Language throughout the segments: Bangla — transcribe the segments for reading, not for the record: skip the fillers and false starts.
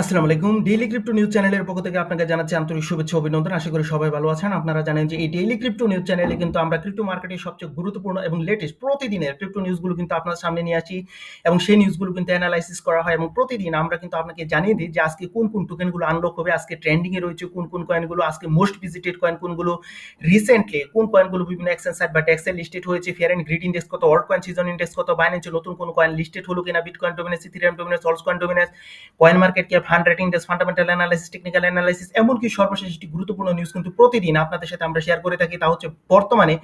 আসসালামু আলাইকুম। ডেইলি ক্রিপ্টো নিউজ চ্যানেলের পক্ষ থেকে আপনাকে জানাচ্ছি আন্তরিক শুভেচ্ছা ও অভিনন্দন। আশা করি সবাই ভালো আছেন। আপনারা জানেন যে এই ডেইলি ক্রিপ্টো নিউজ চ্যানেলে কিন্তু আমরা ক্রিপ্টো মার্কেটের সবচেয়ে গুরুত্বপূর্ণ এবং লেটেস্ট প্রতিদিনের ক্রিপ্টো নিউজগুলো কিন্তু আপনার সামনে নিয়ে আসি এবং সেই নিউজগুলো কিন্তু এনালাইসিস করা হয় এবং প্রতিদিন আমরা কিন্তু আপনাকে জানিয়ে দিই যে আজকে কোন টোকেনগুলো আনলক হবে, আজকে ট্রেন্ডিং এ রয়েছে কোন কয়েনগুলো, আজকে মোস্ট ভিজিটেড কয়েন কোনগুলো, রিসেন্টলি কোন কয়েনগুলো বিভিন্ন এক্সচেঞ্জ সাইট বা ডেক্সে লিস্টেড হয়েছে, ফেয়ার এন্ড গ্রিড ইন্ডেক্স কত, অল্ট কয়েন সিজন ইন্ডেক্স কত, বাইন্যান্সে নতুন কোন কয়েন লিস্টেড হলো কিনা, bitcoin dominance, Ethereum dominance, alts coin dominance, coin market cap, হান্ড রেটিং ডেস্ক, ফান্ডামেন্টাল অ্যানালাইসিস, টেকনিক্যাল অ্যানালাইসিস, এমনকি সর্বশেষ একটি গুরুত্বপূর্ণ নিউজ কিন্তু প্রতিদিন আপনাদের সাথে আমরা শেয়ার করে থাকি। তা হচ্ছে বর্তমানে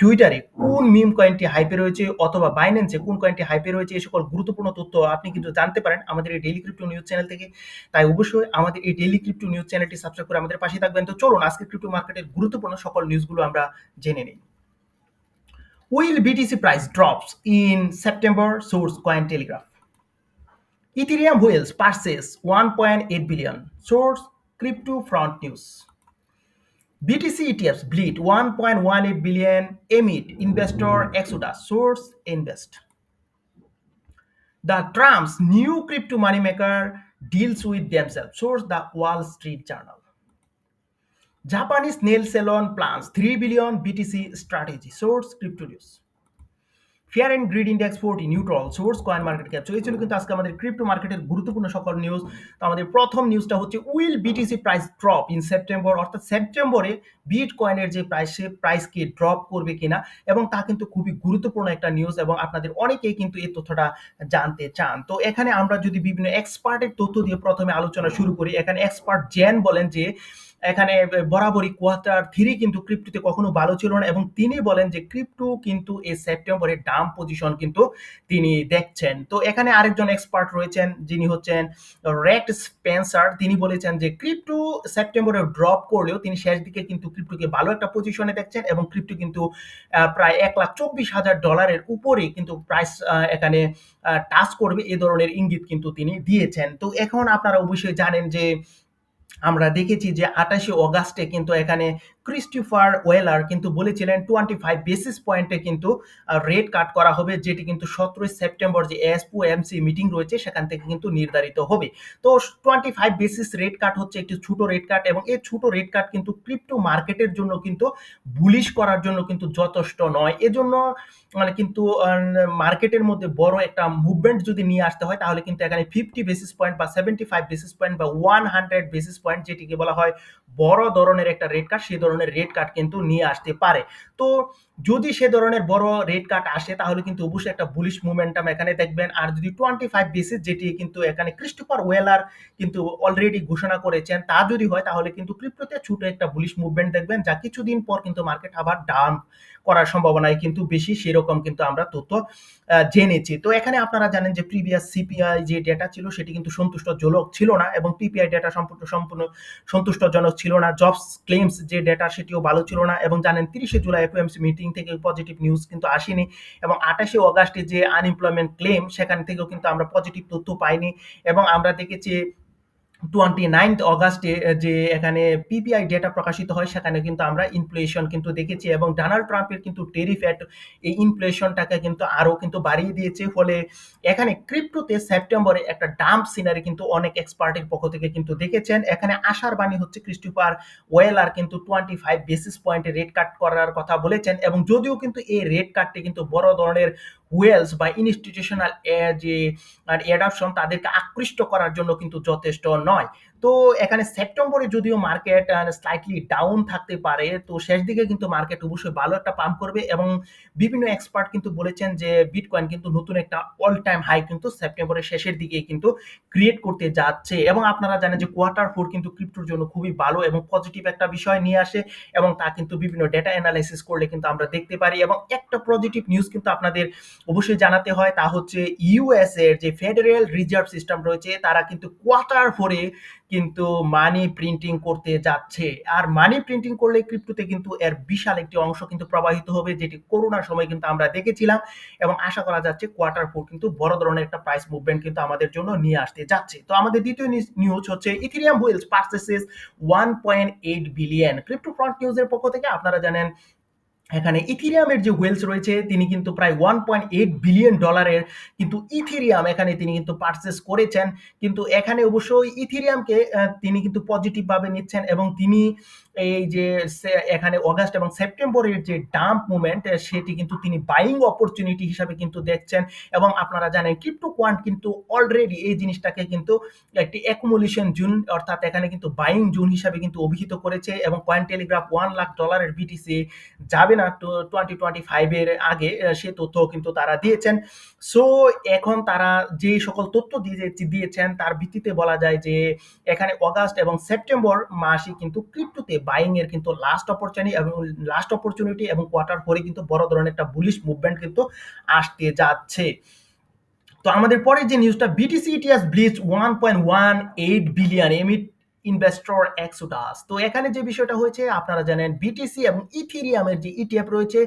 টুইটারে কোন মিম কয়েনটি হাইপে রয়েছে অথবা বাইন্যান্সে কোন কয়েনটি হাইপে রয়েছে, এই সকল গুরুত্বপূর্ণ তথ্য আপনি কিন্তু জানতে পারেন আমাদের এই ডেইলি ক্রিপ্টো নিউজ চ্যানেল থেকে। তাই অবশ্যই আমাদের এই ডেইলি ক্রিপ্টো নিউজ চ্যানেলটি সাবস্ক্রাইব করে আমাদের পাশে থাকবেন। তো চলুন আজকে ক্রিপ্টো মার্কেটের গুরুত্বপূর্ণ সকল নিউজগুলো আমরা জেনে নিই। Will BTC price drops in September? Source Coin Telegraph. Ethereum whales purchase 1.8 billion. Source Crypto Front News. BTC ETFs bleed 1.18 billion amid investor exodus. Source Invest. The Trump's new crypto moneymaker deals with themselves. Source The Wall Street Journal. Japanese nail salon plans 3 billion BTC strategy. Source Crypto News. Fair and greed index 40 neutral, source coin market cap. এই ছিল কিন্তু আজকে আমাদের ক্রিপ্টো মার্কেটের গুরুত্বপূর্ণ সকল নিউজ। তো আমাদের প্রথম নিউজটা হচ্ছে will BTC price drop in September, অর্থাৎ সেপ্টেম্বরে বিট কয়েনের যে প্রাইস, সে প্রাইস কি ড্রপ করবে কিনা, এবং তা কিন্তু খুবই গুরুত্বপূর্ণ একটা নিউজ এবং আপনাদের অনেকেই কিন্তু এই তথ্যটা জানতে চান। তো এখানে আমরা যদি বিভিন্ন এক্সপার্টের তথ্য দিয়ে প্রথমে আলোচনা শুরু করি, এখানে এক্সপার্ট জেন বলেন যে এখানে বরাবরই কোয়ার্টার থ্রি কিন্তু ক্রিপ্টোতে কখনো ভালো ছিল না এবং তিনি বলেন যে ক্রিপ্টো কিন্তু এই সেপ্টেম্বরে ডাম পজিশন কিন্তু তিনি দেখছেন। তো এখানে আরেকজন এক্সপার্ট রয়েছেন যিনি হচ্ছেন রেড স্পেন্সার। তিনি বলেছেন যে ক্রিপ্টো সেপ্টেম্বরে ড্রপ করলেও তিনি শেষ দিকে কিন্তু ক্রিপ্টোকে ভালো একটা পজিশনে দেখছেন এবং ক্রিপ্টো কিন্তু প্রায় $1,24,000 উপরে কিন্তু প্রাইস এখানে টাচ করবে, এ ধরনের ইঙ্গিত কিন্তু তিনি দিয়েছেন। তো এখন আপনারা অবশ্যই জানেন যে আমরা দেখেছি যে 28 অগাস্টে কিন্তু এখানে ক্রিস্টোফার ওয়েলার কিন্তু বলেছিলেন 25 বেসিস পয়েন্টে কিন্তু রেট কাট করা হবে, যেটি কিন্তু 17 সেপ্টেম্বর যে এসওএমসি মিটিং রয়েছে সেখান থেকে কিন্তু নির্ধারিত হবে। তো 25 বেসিস রেট কাট হচ্ছে একটি ছোট রেট কাট এবং এই ছোট রেট কাট কিন্তু ক্রিপ্টো মার্কেটের জন্য কিন্তু বুলিশ করার জন্য কিন্তু যথেষ্ট নয়। এজন্য মানে কিন্তু মার্কেটের মধ্যে বড় একটা মুভমেন্ট যদি নিয়ে আসতে হয় তাহলে কিন্তু এখানে 50 বেসিস পয়েন্ট বা 75 বেসিস পয়েন্ট বা 100 বেসিস পয়েন্ট, যেটিকে বলা হয় বড় ধরনের একটা রেট কাট, সেই ধরনের রেট কাট কিন্তু নিয়ে আসতে পারে। তো যদি সে ধরনের বড় রেট কাট আসে তাহলে কিন্তু অবশ্যই একটা বুলিশ মোমেন্টাম এখানে দেখবেন। আর যদি 25 বেসিস, যেটি কিন্তু এখানে ক্রিস্টোফার ওয়েলার কিন্তু অলরেডি ঘোষণা করেছেন, তা যদি হয় তাহলে কিন্তু ক্রিপ্টোতে ছোট একটা বুলিশ মুভমেন্ট দেখবেন, যা কিছুদিন পর কিন্তু মার্কেট আবার ডাউন করার সম্ভাবনায় কিন্তু বেশি, সেরকম কিন্তু আমরা তথ্য জেনেছি। তো এখানে আপনারা জানেন যে প্রিভিয়াস সিপিআই যে ডেটা ছিল সেটি কিন্তু সন্তুষ্টজনক ছিল না এবং পিপিআই ডেটা সম্পূর্ণ সন্তুষ্টজনক ছিল না। জবস ক্লেমস যে ডেটা সেটিও ভালো ছিল না এবং জানেন 30 জুলাই এফওএমসি মিটিং থেকে পজিটিভ নিউজ কিন্তু আসেনি এবং 28 অগাস্টে যে আনএমপ্লয়মেন্ট ক্লেম সেখান থেকেও কিন্তু আমরা পজিটিভ তথ্য পাইনি এবং আমরা দেখেছি 29 অগাস্টে যে এখানে পিপিআই ডেটা প্রকাশিত হয় সেখানে কিন্তু আমরা ইনফ্লেশন কিন্তু দেখেছি এবং ডোনাল্ড ট্রাম্পের কিন্তু টেরিফ এট এই ইনফ্লেশনটাকে কিন্তু আরো কিন্তু বাড়িয়ে দিয়েছে। ফলে এখানে ক্রিপ্টোতে সেপ্টেম্বরে একটা ডাম্প সিনারি কিন্তু অনেক এক্সপার্টের পক্ষ থেকে কিন্তু দেখেছেন। এখানে আশার বাণী হচ্ছে ক্রিস্টোফার ওয়েলার কিন্তু 25 বেসিস পয়েন্টে রেট কাট করার কথা বলেছেন এবং যদিও কিন্তু এই রেট কাটটি কিন্তু বড় ধরনের ওয়েলস বা ইনস্টিটিউশনাল যে অ্যাডাপশন তাদেরকে আকৃষ্ট করার জন্য কিন্তু যথেষ্ট নয়। তো এখানে সেপ্টেম্বরে যদিও মার্কেট স্লাইটলি ডাউন থাকতে পারে, তো শেষ দিকে কিন্তু মার্কেট অবশ্যই ভালো একটা পাম্প করবে এবং বিভিন্ন এক্সপার্ট কিন্তু বলেছেন যে বিটকয়েন কিন্তু নতুন একটা অল টাইম হাই কিন্তু সেপ্টেম্বরের শেষের দিকে কিন্তু ক্রিয়েট করতে যাচ্ছে এবং আপনারা জানেন যে কোয়ার্টার ফোর কিন্তু ক্রিপ্টোর জন্য খুবই ভালো এবং পজিটিভ একটা বিষয় নিয়ে আসে এবং তা কিন্তু বিভিন্ন ডেটা অ্যানালাইসিস করলে কিন্তু আমরা দেখতে পারি। এবং একটা পজিটিভ নিউজ কিন্তু আপনাদের অবশ্যই জানাতে হয়, তা হচ্ছে ইউএস এর যে ফেডারেল রিজার্ভ সিস্টেম রয়েছে তারা কিন্তু কোয়ার্টার ফোরে কিন্তু মানি প্রিন্টিং করতে যাচ্ছে। আর মানি প্রিন্টিং করলে ক্রিপ্টোতে কিন্তু এর বিশাল একটি অংশ কিন্তু প্রবাহিত হবে, যেটি করোনার সময় কিন্তু আমরা দেখেছিলাম এবং আশা করা যাচ্ছে কোয়ার্টার ফোর কিন্তু বড় ধরনের একটা প্রাইস মুভমেন্ট কিন্তু আমাদের জন্য নিয়ে আসতে যাচ্ছে। তো আমাদের দ্বিতীয় নিউজ হচ্ছে Ethereum whales purchases 1.8 billion. Crypto front নিউজের পক্ষ থেকে আপনারা জানেন এখানে ইথিরিয়ামের যে ওয়েলস রয়েছে তিনি কিন্তু প্রায় $1.8 বিলিয়ন কিন্তু ইথিরিয়াম এখানে তিনি কিন্তু পারচেস করেছেন। কিন্তু এখানে অবশ্যই ইথিরিয়ামকে তিনি কিন্তু পজিটিভ ভাবে নিচ্ছেন এবং তিনি এই যে এখানে অগাস্ট এবং সেপ্টেম্বরের যে ডাম্প মুভমেন্ট সেটি কিন্তু তিনি বাইং অপরচুনিটি হিসাবে কিন্তু দেখছেন। এবং আপনারা জানেন ক্রিপ্টো কোয়ান্ট কিন্তু অলরেডি এই জিনিসটাকে কিন্তু একটি অ্যাকুমুলেশন জোন, অর্থাৎ এখানে কিন্তু বাইং জোন হিসাবে কিন্তু অভিহিত করেছে এবং কয়েন টেলিগ্রাফ $1 লাখ বিটিসি যাবে না 2025 এর আগে সে তথ্য কিন্তু তারা দিয়েছেন। সো এখন তারা যে সকল তথ্য দিয়েছেন তার ভিত্তিতে বলা যায় যে এখানে অগাস্ট এবং সেপ্টেম্বর মাসে কিন্তু ক্রিপ্টোতে বাইং এর কিন্তু লাস্ট অপরচুনিটি এবং কোয়ার্টার পরে কিন্তু বড় ধরনের একটা বুলিশ মুভমেন্ট কিন্তু আসতে যাচ্ছে। তো আমাদের পরের যে নিউজটা, BTC ETS bleach 1.18 billion emit investor Exodus. তো এখানে যে বিষয়টা হয়েছে আপনারা জানেন বিটিসি এবং ইথিরিয়ামের যে ইটিএফ রয়েছে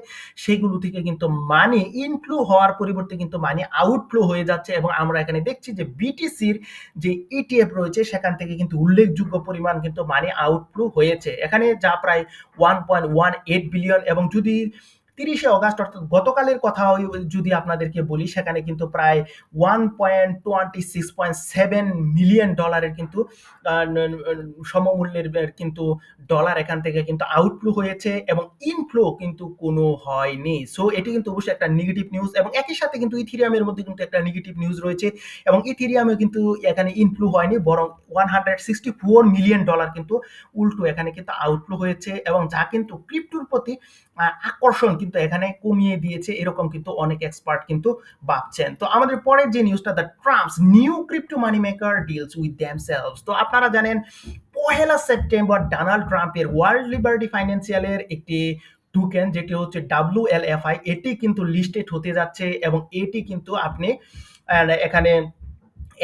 সেগুলো থেকে কিন্তু মানি ইনফ্লো হওয়ার পরিবর্তে কিন্তু মানি আউটফ্লো হয়ে যাচ্ছে এবং আমরা এখানে দেখছি যে বিটিসির যে ইটিএফ রয়েছে সেখান থেকে কিন্তু উল্লেখযোগ্য পরিমাণ কিন্তু মানি আউটফ্লো হয়েছে, এখানে যা প্রায় 1.18 বিলিয়ন। এবং যদি 30 অগাস্ট অর্থাৎ গতকালের কথা যদি আপনাদেরকে বলি সেখানে কিন্তু প্রায় $1.26.7 মিলিয়ন কিন্তু সমমূল্যের কিন্তু ডলার এখান থেকে কিন্তু আউটফ্লো হয়েছে এবং ইনফ্লো কিন্তু কোনো হয়নি। সো এটি কিন্তু অবশ্যই একটা নেগেটিভ নিউজ এবং একই সাথে কিন্তু ইথিরিয়ামের মধ্যে কিন্তু একটা নেগেটিভ নিউজ রয়েছে এবং ইথিরিয়ামে কিন্তু এখানে ইনফ্লো হয়নি, বরং $164 মিলিয়ন কিন্তু উল্টো এখানে কিন্তু আউটফ্লো হয়েছে এবং যা কিন্তু ক্রিপ্টোর প্রতি আকর্ষণ কিন্তু এখানে কমিয়ে দিয়েছে, এরকম কিন্তু অনেক এক্সপার্ট কিন্তু ভাবছেন। তো আমাদের পরের যে নিউজটা, the Trump's new crypto money maker deals with themselves. তো আপনারা জানেন 1 সেপ্টেম্বর ডোনাল্ড ট্রাম্পের ওয়ার্ল্ড লিবার্টি ফাইন্যান্সিয়ালের একটি টোকেন যেটি হচ্ছে WLFI, এটি কিন্তু লিস্টেড হতে যাচ্ছে এবং এটি কিন্তু আপনি এখানে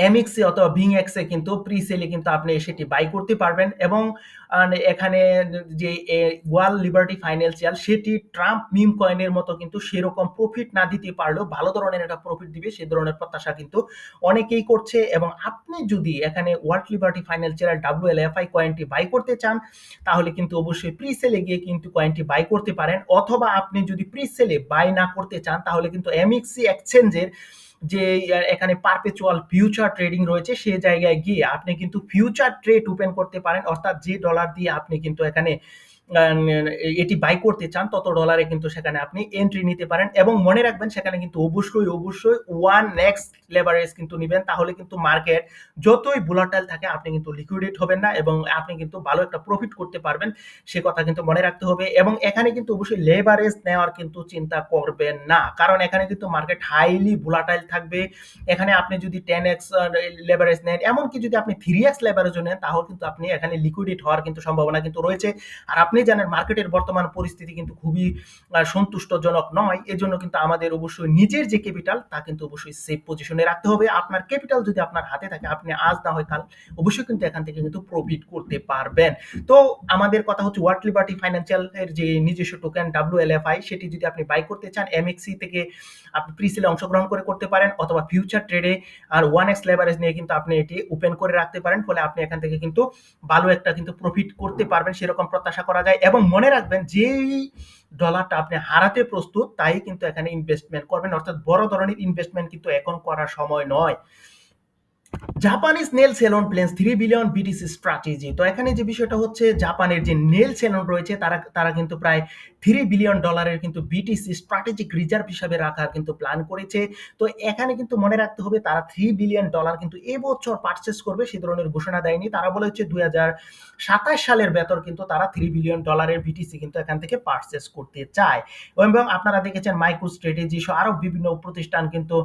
এমএক্সে অথবা বিংএক্সে কিন্তু প্রি সেলে কিন্তু আপনি সেটি বাই করতে পারবেন এবং এখানে যে ওয়ার্ল্ড লিবার্টি ফাইন্যান্সিয়াল সেটি ট্রাম্প মিম কয়েনের মতো কিন্তু সেরকম প্রফিট না দিতে পারলেও ভালো ধরনের একটা প্রফিট দিবে সে ধরনের প্রত্যাশা কিন্তু অনেকেই করছে। এবং আপনি যদি এখানে ওয়ার্ল্ড লিবার্টি ফাইন্যান্সিয়াল WLFI কয়েনটি বাই করতে চান তাহলে কিন্তু অবশ্যই প্রি সেলে গিয়ে কিন্তু কয়েনটি বাই করতে পারেন, অথবা আপনি যদি প্রি সেলে বাই না করতে চান তাহলে কিন্তু এমএক্সি এক্সচেঞ্জের যে এখানে পারপেচুয়াল ফিউচার ট্রেডিং রয়েছে সেই জায়গায় গিয়ে আপনি কিন্তু ফিউচার ট্রেড ওপেন করতে পারেন, অর্থাৎ যে ডলার দিয়ে আপনি কিন্তু এখানে এটি বাই করতে চান তত ডলারে কিন্তু সেখানে আপনি এন্ট্রি নিতে পারেন। এবং মনে রাখবেন সেখানে কিন্তু অবশ্যই 1x লেভারেজ কিন্তু নেবেন, তাহলে কিন্তু মার্কেট যতই ভোলাটাইল থাকে আপনি কিন্তু লিকুইডেট হবেন না এবং আপনি কিন্তু ভালো একটা প্রফিট করতে পারবেন, সে কথা কিন্তু মনে রাখতে হবে। এবং এখানে কিন্তু অবশ্যই লেভারেজ নেওয়ার কিন্তু চিন্তা করবেন না, কারণ এখানে কিন্তু মার্কেট হাইলি ভোলাটাইল থাকবে। এখানে আপনি যদি 10x লেভারেজ নেন, এমনকি যদি আপনি 3x লেভারেজও নেন তাহলে কিন্তু আপনি এখানে লিকুইডেট হওয়ার কিন্তু সম্ভাবনা কিন্তু রয়েছে। আর আপনি জানেন মার্কেটের বর্তমান পরিস্থিতি কিন্তু খুবই সন্তুষ্টজনক নয়, এজন্য কিন্তু আমাদের অবশ্যই নিজের যে ক্যাপিটাল তা কিন্তু অবশ্যই সেফ পজিশনে রাখতে হবে। আপনার ক্যাপিটাল যদি আপনার হাতে থাকে আপনি আজ না হয় কাল অবশ্যই কিন্তু এখান থেকে কিন্তু প্রফিট করতে পারবেন। তো আমাদের কথা হচ্ছে ওয়ার্ল্ড লিবার্টি ফাইন্যান্সিয়াল এর যে নিজস্ব টোকেন WLFI সেটি যদি আপনি বাই করতে চান এমএক্সি থেকে আপনি প্রি সেলে অংশগ্রহণ করে করতে পারেন, অথবা ফিউচার ট্রেডে আর 1x লেভারেজ নিয়ে কিন্তু আপনি এটি ওপেন করে রাখতে পারেন, ফলে আপনি এখান থেকে কিন্তু ভালো একটা কিন্তু প্রফিট করতে পারবেন সেরকম প্রত্যাশা করা যায়। এবং মনে রাখবেন যেই ডলারটা আপনি হারাতে প্রস্তুত তাই কিন্তু এখানে ইনভেস্টমেন্ট করবেন, অর্থাৎ বড় ধরনের ইনভেস্টমেন্ট কিন্তু এখন করার সময় নয়। Japanese nail salon plans 3 billion BTC strategy. তো এখানে যে বিষয়টা হচ্ছে জাপানের যে নেল সেলন রয়েছে তারা কিন্তু প্রায় $3 বিলিয়ন কিন্তু বিটিসি স্ট্র্যাটেজিক রিজার্ভ হিসাবে রাখার কিন্তু প্ল্যান করেছে। তো এখানে কিন্তু মনে রাখতে হবে তারা $3 বিলিয়ন কিন্তু এবছর পারচেস করবে সে ধরনের ঘোষণা দেয়নি, তারা বলেছে 2027 সালের ভেতর কিন্তু তারা $3 বিলিয়ন বিটিসি কিন্তু এখান থেকে পারচেস করতে চায়। এবং আপনারা দেখেছেন মাইক্রো স্ট্র্যাটেজি সহ আরো বিভিন্ন প্রতিষ্ঠান কিন্তু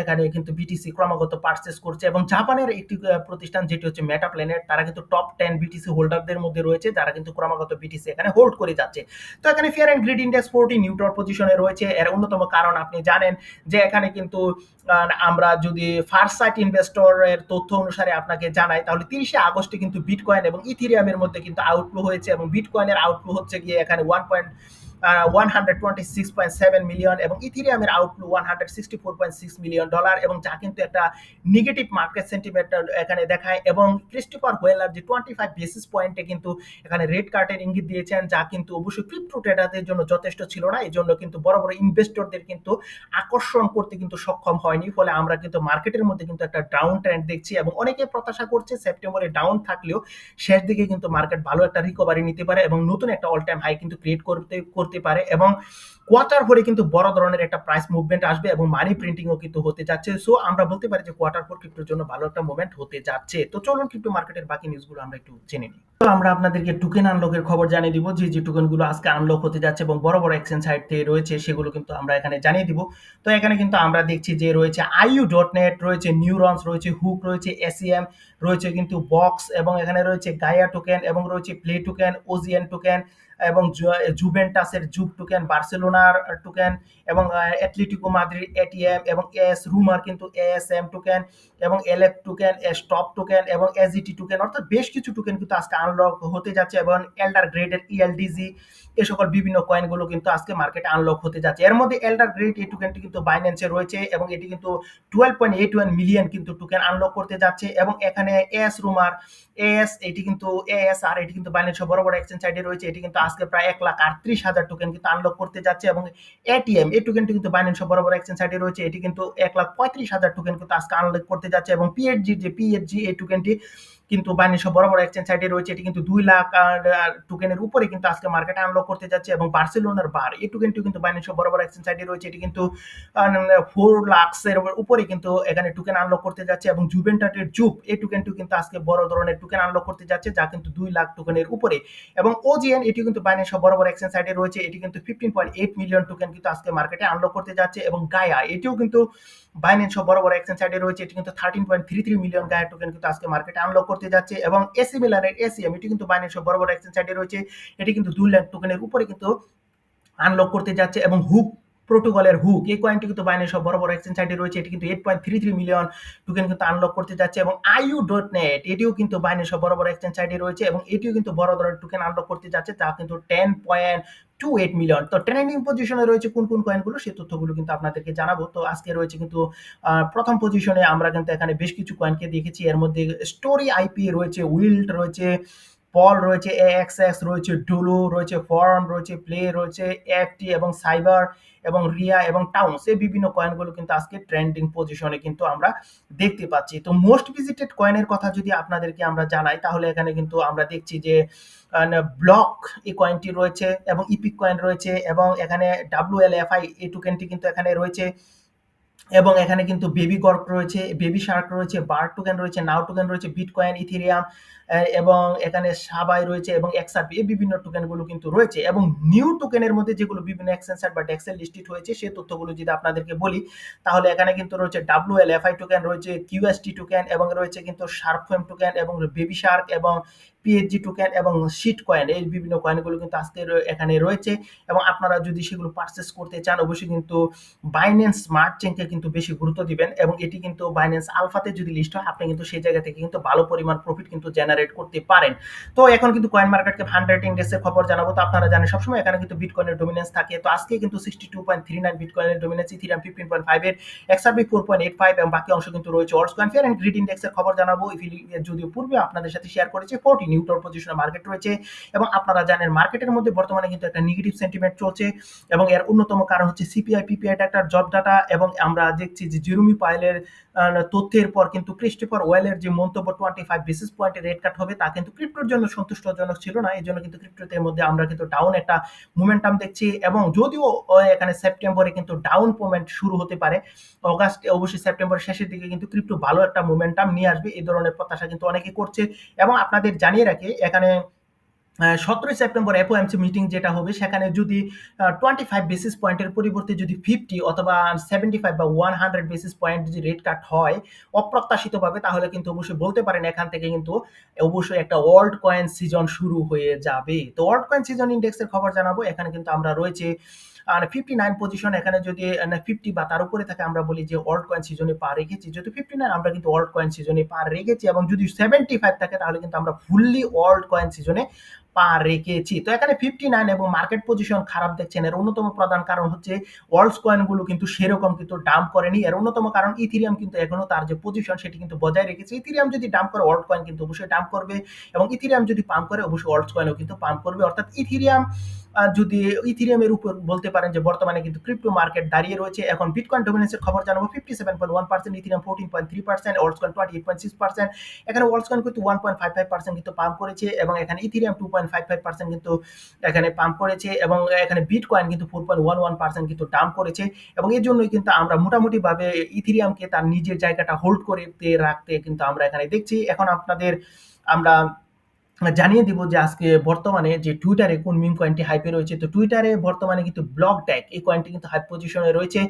এখানে কিন্তু বিটিসি ক্রমাগত পারচেস করছে। এবং জাপানের একটি প্রতিষ্ঠান যেটি হচ্ছে মেটা প্ল্যানেট, তারা কিন্তু টপ 10 বিটিসি হোল্ডারদের মধ্যে রয়েছে যারা কিন্তু ক্রমাগত বিটিসি এখানে হোল্ড করে যাচ্ছে। তো এখানে fear and greed index 40 neutral পজিশনে রয়েছে। এর অন্যতম কারণ আপনি জানেন যে এখানে কিন্তু আমরা যদি ফার্স্ট সাইট ইনভেস্টরের তথ্য অনুসারে আপনাকে জানাই তাহলে 30 আগস্টে কিন্তু বিটকয়েন এবং ইথিরিয়ামের মধ্যে কিন্তু আউটফ্লো হয়েছে এবং বিটকয়েনের আউটফ্লো হচ্ছে গিয়ে এখানে $126.7 মিলিয়ন, এবং ইথিরিয়ামের আউটফ্লো $164.6 মিলিয়ন, এবং যা কিন্তু একটা নেগেটিভ মার্কেট সেন্টিমেন্ট এখানে দেখায়। এবং ক্রিস্টোফার হোয়েলার যে 25 বেসিস পয়েন্টে কিন্তু এখানে রেড কার্ডের ইঙ্গিত দিয়েছেন, যা কিন্তু অবশ্যই ক্রিপ্টো ট্রেডারদের জন্য যথেষ্ট ছিল না। এই জন্য কিন্তু বড় বড় ইনভেস্টরদের কিন্তু আকর্ষণ করতে কিন্তু সক্ষম হয়নি। ফলে আমরা কিন্তু মার্কেটের মধ্যে কিন্তু একটা ডাউন ট্রেন্ড দেখছি, এবং অনেকে প্রত্যাশা করছে সেপ্টেম্বরে ডাউন থাকলেও শেষ দিকে কিন্তু মার্কেট ভালো একটা রিকভারি নিতে পারে এবং নতুন একটা অল টাইম হাই কিন্তু ক্রিয়েট করতে পারে। এবং কোয়ার্টার পরে কিন্তু বড় ধরনের একটা প্রাইস মুভমেন্ট আসবে এবং মানি প্রিন্টিংও কিন্তু হতে যাচ্ছে। সো আমরা বলতে পারি যে কোয়ার্টার ফোর ক্রিপ্টোর জন্য ভালো একটা মুভমেন্ট হতে যাচ্ছে। তো চলুন ক্রিপ্টো মার্কেটের বাকি নিউজগুলো আমরা একটু জেনে নিই। তো আমরা আপনাদেরকে টোকেন আনলকের খবর জানিয়ে দিব, যে টোকেনগুলো আজকে আনলক হতে যাচ্ছে এবং বড় বড় এক্সচেঞ্জ সাইট থেকে রয়েছে সেগুলো কিন্তু আমরা এখানে জানিয়ে দিব। তো এখানে কিন্তু আমরা দেখছি যে রয়েছে IU.net, রয়েছে নিউরনস, রয়েছে হুক, রয়েছে SEM, রয়েছে কিন্তু বক্স, এবং এখানে রয়েছে গায়া টোকেন, এবং রয়েছে প্লে টোকেন, ওজিএন টোকেন, এবং জুভেন্টাসের জুব টোকেন, বার্সেলোনার টোকেন, এবং অ্যাটলেটিকো মাদ্রিদ ATM, এবং এস রুমার কিন্তু ASM টোকেন, এবং LF টোকেন, স্টপ টোকেন, এবং SGT টোকেন, অর্থাৎ বেশ কিছু টোকেন কিন্তু আজকে আনলক হতে যাচ্ছে। এবং এল্ডার গ্রেডের ELDG, এ সকল বিভিন্ন কয়েনগুলো কিন্তু আজকে মার্কেটে আনলক হতে যাচ্ছে। এর মধ্যে এল্ডার গ্রেড এই টোকেনটি কিন্তু বাইন্যান্সে রয়েছে, এবং এটি কিন্তু 12.81 মিলিয়ন কিন্তু টোকেন আনলক করতে যাচ্ছে। এবং এখানে এস রুমার এটি কিন্তু ASR, এটি কিন্তু বাইন্যান্সে বড় বড় এক্সচেঞ্জ সাইটে রয়েছে, এটি কিন্তু আজকে প্রায় 1,38,000 টোকেন কিন্তু আনলক করতে যাচ্ছে। এবং ATM এই টোকেনটি কিন্তু বাইন্যান্সে বড় বড় এক্সচেঞ্জ সাইটে রয়েছে, এটি কিন্তু 1,35,000 টোকেন কিন্তু আজকে আনলক করতে যাচ্ছে। এবং PHG এই টোকেনটি কিন্তু বাইন্যান্সে বড় বড় এক্সচেঞ্জ সাইটে রয়েছে, এটি কিন্তু 2 লাখ টোকেনের উপরে কিন্তু আজকে মার্কেটে আনলক করতে যাচ্ছে। এবং বার্সেলোনার বার এই টোকেনটি কিন্তু বাইন্যান্সে বড় বড় এক্সচেঞ্জ সাইটে রয়েছে, এটি কিন্তু 4 লাখের উপরে কিন্তু এখানে টোকেন আনলক করতে যাচ্ছে। এবং জুভেন্টাসের জুপ এই টোকেনটি কিন্তু আজকে বড় ধরনের টোকেন আনলক করতে যাচ্ছে, যা কিন্তু 2 লাখ টোকেনের উপরে। এবং OGN এটি কিন্তু বাইন্যান্সে বড় বড় এক্সচেঞ্জ সাইটে রয়েছে, এটি কিন্তু 15.8 মিলিয়ন টোকেন কিন্তু আজকে মার্কেটে আনলক করতে যাচ্ছে। এবং গায়া এটিও কিন্তু বাইন্যান্সে বড় বড় এক্সচেঞ্জ সাইটে রয়েছে, এটি কিন্তু 13.33 মিলিয়ন গায়া টোকেন কিন্তু আজকে মার্কেটে আনলক করতে যাচ্ছে। এবং এসি মিলানের ACM এটি কিন্তু বাইন্যান্সে বড় বড় এক্সচেঞ্জ সাইটে রয়েছে, এটি কিন্তু 2 লাখ টোকেনের উপরে কিন্তু আনলক করতে যাচ্ছে। এবং হুক প্রোটোকলের হুক এই কয়েনটি কিন্তু বাইন্যান্সে বড় বড় এক্সচেঞ্জ সাইটে রয়েছে, এটি কিন্তু 8.33 মিলিয়ন টোকেন কিন্তু আনলক করতে যাচ্ছে। এবং IU.net এটিও কিন্তু বাইন্যান্সে বড় বড় এক্সচেঞ্জ সাইটে রয়েছে, এবং এটিও কিন্তু বড় ধরনের টোকেন আনলক করতে যাচ্ছে, তা কিন্তু 10.28 মিলিয়ন। তো ট্রেন্ডিং পজিশনে রয়েছে কোন কোন কয়েনগুলো, সেই তথ্যগুলো কিন্তু আপনাদেরকে জানাবো। তো আজকে রয়েছে কিন্তু প্রথম পজিশনে আমরা কিন্তু এখানে বেশ কিছু কয়েনকে দেখেছি। এর মধ্যে স্টোরি আইপি রয়েছে, উইল্ড রয়েছে, পল রয়েছে, AXS রয়েছে, ডুলু রয়েছে, ফর্ম রয়েছে, প্লে রয়েছে, এফটি, এবং সাইবার, এবং রিয়া, এবং টাউন্স এই বিভিন্ন কয়েনগুলো কিন্তু আজকে ট্রেন্ডিং পজিশনে কিন্তু আমরা দেখতে পাচ্ছি। তো মোস্ট ভিজিটেড কয়েনের কথা যদি আপনাদেরকে আমরা জানাই, তাহলে এখানে কিন্তু আমরা দেখছি যে ব্লক এই কয়েনটি রয়েছে, এবং ইপিক কয়েন রয়েছে, এবং এখানে WLFI এই টোকেনটি কিন্তু এখানে রয়েছে, এবং এখানে কিন্তু বেবি গর্ক রয়েছে, বেবি শার্ক রয়েছে, বার টোকেন রয়েছে, নাও টোকেন রয়েছে, বিটকয়েন, ইথেরিয়াম, এবং এখানে সাবাই রয়েছে, এবং XRP এই বিভিন্ন টোকেনগুলো কিন্তু রয়েছে। এবং নিউ টোকেনের মধ্যে যেগুলো বিভিন্ন এক্সচেঞ্জ সাইট বা ডেক্সে লিস্টেড হয়েছে সেই তথ্যগুলো যদি আপনাদেরকে বলি, তাহলে এখানে কিন্তু রয়েছে WLFI টোকেন রয়েছে, QST টোকেন, এবং রয়েছে কিন্তু শার্কফেম টোকেন, এবং বেবি শার্ক, এবং PHG টোকেন, এবং শিট কয়েন এই বিভিন্ন কয়েনগুলো কিন্তু আজকে এখানে রয়েছে। এবং আপনারা যদি সেগুলো পারচেস করতে চান, অবশ্যই কিন্তু বাইন্যান্স স্মার্ট চেইনকে কিন্তু বেশি গুরুত্ব দিবেন, এবং এটি কিন্তু বাইন্যান্স আলফাতে যদি লিস্ট হয়, আপনি কিন্তু সেই জায়গা থেকে কিন্তু ভালো পরিমাণ প্রফিট কিন্তু জেনারেট করতে পারেন। তো এখন কিন্তু কয়েন মার্কেট ক্যাপ 100 ইন্ডেক্সের খবর জানাবো। তো আপনারা জানেন সবসময় এখানে কিন্তু বিটকয়েনের ডমিনেন্স থাকে। তো আজকে কিন্তু 62.39 বিটকয়েনের ডমিনেন্স, ইথেরিয়াম 15.58, XRP 4.85, এবং বাকি অংশ কিন্তু রয়েছে alts coin. Fear and greed ইন্ডেক্সের খবর জানাবো। যদিও পূর্বে আপনাদের সাথে শেয়ার করেছি, 40 নিউট্রাল পজিশনে মার্কেট রয়েছে, এবং আপনারা জানেন মার্কেটের মধ্যে বর্তমানে কিন্তু একটা নেগেটিভ সেন্টিমেন্ট চলছে, এবং এর অন্যতম কারণ হচ্ছে সিপিআই পিপিআই ডাটার জব ডাটা। এবং আমরা দেখছি যে জেরোমি পায়েলের তথ্যের পর কিন্তু ক্রিস্টোফার ওয়েলের যে মন্তব্য 25 বেসিস পয়েন্টের রেট কাট হবে, তা কিন্তু ক্রিপ্টোর জন্য সন্তুষ্টজনক ছিল না। এই জন্য কিন্তু ক্রিপ্টোর মধ্যে আমরা কিন্তু ডাউন একটা মোমেন্টাম দেখছি। এবং যদিও এখানে সেপ্টেম্বরে কিন্তু ডাউন মোমেন্ট শুরু হতে পারে, অগাস্টে অবশ্যই সেপ্টেম্বরের শেষের দিকে কিন্তু ক্রিপ্টো ভালো একটা মোমেন্টাম নিয়ে আসবে, এই ধরনের প্রত্যাশা কিন্তু অনেকে করছে। এবং আপনাদের জানিয়ে রাখি, এখানে 17 সেপ্টেম্বর FOMC মিটিং যেটা হবে, সেখানে যদি 25 বেসিস পয়েন্টের পরিবর্তে যদি 50 অথবা 75 বা 100 বেসিস পয়েন্ট যদি রেট কাট হয় অপ্রত্যাশিতভাবে, তাহলে কিন্তু অবশ্যই বলতে পারেন এখান থেকে কিন্তু অবশ্যই একটা ওয়ার্ল্ড কয়েন সিজন শুরু হয়ে যাবে। তো ওয়ার্ল্ড কয়েন সিজন ইন্ডেক্সের খবর জানাবো। এখানে কিন্তু আমরা রয়েছে আর 59 পজিশন। এখানে যদি 50 বা তার উপরে থাকে, আমরা বলি যে ওয়ার্ল্ড কয়েন সিজনে পা রেখেছি। যদি 59, আমরা কিন্তু ওয়ার্ল্ড কয়েন সিজনে পা রেখেছি। এবং যদি 75 থাকে, তাহলে কিন্তু আমরা ফুললি ওয়ার্ল্ড কয়েন সিজনে পা রেখেছি। তো এখানে 59 এবং মার্কেট পজিশন খারাপ দেখছেন, এর অন্যতম প্রধান কারণ হচ্ছে ওয়ার্ল্ডস কয়েনগুলো কিন্তু সেরকম কিন্তু ডাম্প করেনি। এর অন্যতম কারণ ইথেরিয়াম কিন্তু এখনো তার যে পজিশন সেটি কিন্তু বজায় রেখেছে। ইথেরিয়াম যদি ডাম্প করে ওয়ার্ল্ড কয়েন কিন্তু অবশ্যই ডাম্প করবে, এবং ইথেরিয়াম যদি পাম্প করে অবশ্যই ওয়ার্ল্ডস কয়েনও কিন্তু পাম্প করবে। অর্থাৎ ইথেরিয়াম যদি ইথেরিয়ামের উপর বলতে পারেন যে বর্তমানে কিন্তু ক্রিপ্টো মার্কেট দাঁড়িয়ে রয়েছে। এখন বিটকয়েন ডমিনেন্সের খবর জানাবো। 57.1%, ইথেরিয়াম 14.3%, ওয়ার্ল্ডস কয়েন 28.6%। এখানে ওয়ার্ল্ডস কয়েন কিন্তু 1.55% কিন্তু পাম্প করেছে, এবং এখানে ইথেরিয়াম 2.55% কিন্তু এখানে পাম্প করেছে, এবং এখানে বিটকয়েন কিন্তু 4.11% কিন্তু ডাম্প করেছে। এবং এর জন্যই কিন্তু আমরা মোটামুটিভাবে ইথেরিয়ামকে তার নিজের জায়গাটা হোল্ড করতে রাখতে কিন্তু আমরা এখানে দেখছি। এখন আপনাদের আমরা জানিয়ে দিব যে আজকে বর্তমানে যে টুইটারে কোন মিম কয়েনটি হাইপে রয়েছে। তো টুইটারে বর্তমানে কিন্তু ব্লক ট্যাগ এই কয়েনটি কিন্তু হাইপ পজিশনে রয়েছে।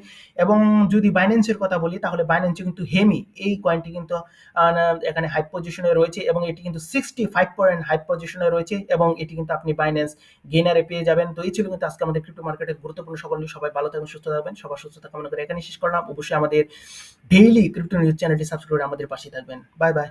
এবং যদি বাইন্যান্সের কথা বলি তাহলে বাইন্যান্সে কিন্তু হেমি এই কয়েনটি কিন্তু এখানে হাইপ পজিশনে রয়েছে, এবং এটি কিন্তু 65% হাইপ পজিশনে রয়েছে, এবং এটি কিন্তু আপনি বাইন্যান্স গেইনারে পেয়ে যাবেন। তো এই ছিল কিন্তু আজকে আমাদের ক্রিপ্টো মার্কেটের গুরুত্বপূর্ণ সকল নিউজ। সবাই ভালো থাকবেন, সুস্থ থাকবেন, সবার সুস্থতা কামনা করে এখানে শেষ করলাম। অবশ্যই আমাদের ডেইলি ক্রিপ্টো নিউজ চ্যানেলটি সাবস্ক্রাইব করে আমাদের পাশে থাকবেন। Bye bye.